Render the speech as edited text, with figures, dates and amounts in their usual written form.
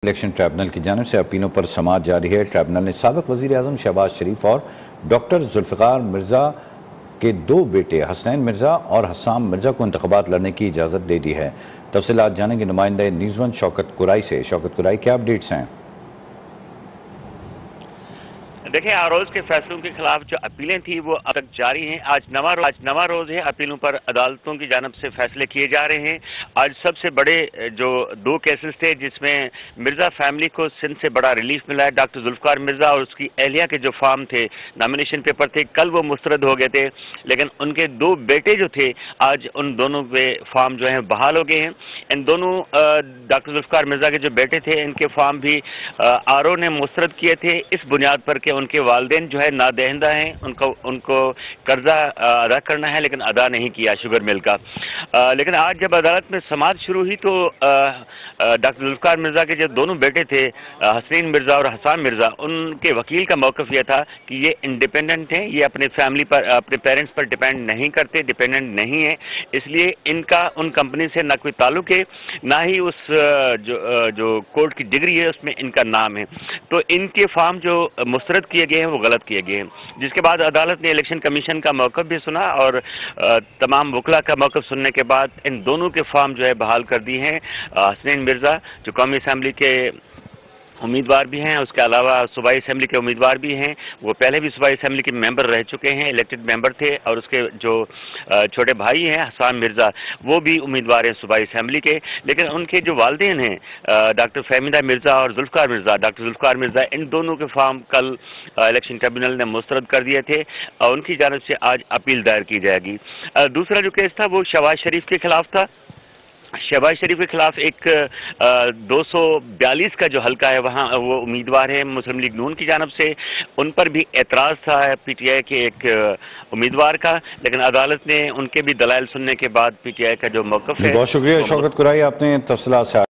Election tribunal کی جانب سے اپیلوں پر سماعت جاری ہے۔ ٹریبونل نے سابق وزیر اعظم شہباز شریف اور ڈاکٹر ذوالفقار مرزا کے دو بیٹے حسنین مرزا اور حسام مرزا کو انتخابات لڑنے کی اجازت دے دی ہے۔ تفصیلات جانیں گے نمائندہ نیوز ون شوکت قرائی سے۔ شوکت قرائی، کیا اپڈیٹس ہیں؟ دیکھیں، آروز کے فیصلوں کے خلاف جو اپیلیں تھیں وہ اب تک جاری ہیں۔ آج نواں روز ہے، اپیلوں پر عدالتوں کی جانب سے فیصلے کیے جا رہے ہیں۔ آج سب سے بڑے جو دو کیسز تھے جس میں مرزا فیملی کو سندھ سے بڑا ریلیف ملا ہے، ڈاکٹر ذوالفقار مرزا اور اس کی اہلیہ کے جو فارم تھے، نامینیشن پیپر تھے، کل وہ مسترد ہو گئے تھے، لیکن ان کے دو بیٹے جو تھے آج ان دونوں کے فارم جو ہیں بحال ہو گئے ہیں۔ ان دونوں ڈاکٹر ذوالفقار مرزا کے جو بیٹے تھے ان کے فارم بھی آرو نے مسترد کیے تھے اس بنیاد پر کہ ان کے والدین جو ہے نادہندہ ہیں، ان کو قرضہ ادا کرنا ہے لیکن ادا نہیں کیا شوگر مل کا۔ لیکن آج جب عدالت میں سماعت شروع ہوئی تو ڈاکٹر ذوالفقار مرزا کے جو دونوں بیٹے تھے حسنین مرزا اور حسام مرزا، ان کے وکیل کا موقف یہ تھا کہ یہ انڈیپینڈنٹ ہیں، یہ اپنے فیملی پر، اپنے پیرنٹس پر ڈیپینڈ نہیں کرتے، ڈیپینڈنٹ نہیں ہیں، اس لیے ان کا ان کمپنی سے نہ کوئی تعلق ہے، نہ ہی اس جو کورٹ کی ڈگری ہے اس میں ان کا نام ہے۔ تو ان کے فارم جو مسترد کیے گئے ہیں وہ غلط کیے گئے ہیں، جس کے بعد عدالت نے الیکشن کمیشن کا موقف بھی سنا اور تمام وکلا کا موقف سننے کے بعد ان دونوں کے فارم جو ہے بحال کر دی ہیں۔ حسنین مرزا جو قومی اسمبلی کے امیدوار بھی ہیں، اس کے علاوہ صوبائی اسمبلی کے امیدوار بھی ہیں، وہ پہلے بھی صوبائی اسمبلی کے ممبر رہ چکے ہیں، الیکٹڈ ممبر تھے، اور اس کے جو چھوٹے بھائی ہیں حسام مرزا وہ بھی امیدوار ہیں صوبائی اسمبلی کے، لیکن ان کے جو والدین ہیں ڈاکٹر فہمیدہ مرزا اور ذوالفقار مرزا، ڈاکٹر ذوالفقار مرزا، ان دونوں کے فارم کل الیکشن ٹریبونل نے مسترد کر دیے تھے اور ان کی جانب سے آج اپیل دائر کی جائے گی۔ دوسرا جو کیس تھا وہ شہباز شریف کے خلاف تھا۔ شہباز شریف کے خلاف ایک 242 کا جو حلقہ ہے وہاں وہ امیدوار ہے مسلم لیگ نون کی جانب سے، ان پر بھی اعتراض تھا پی ٹی آئی کے ایک امیدوار کا، لیکن عدالت نے ان کے بھی دلائل سننے کے بعد پی ٹی آئی کا جو موقف ہے۔ بہت شکریہ شوکت قرائی، آپ نے تفصیلات سے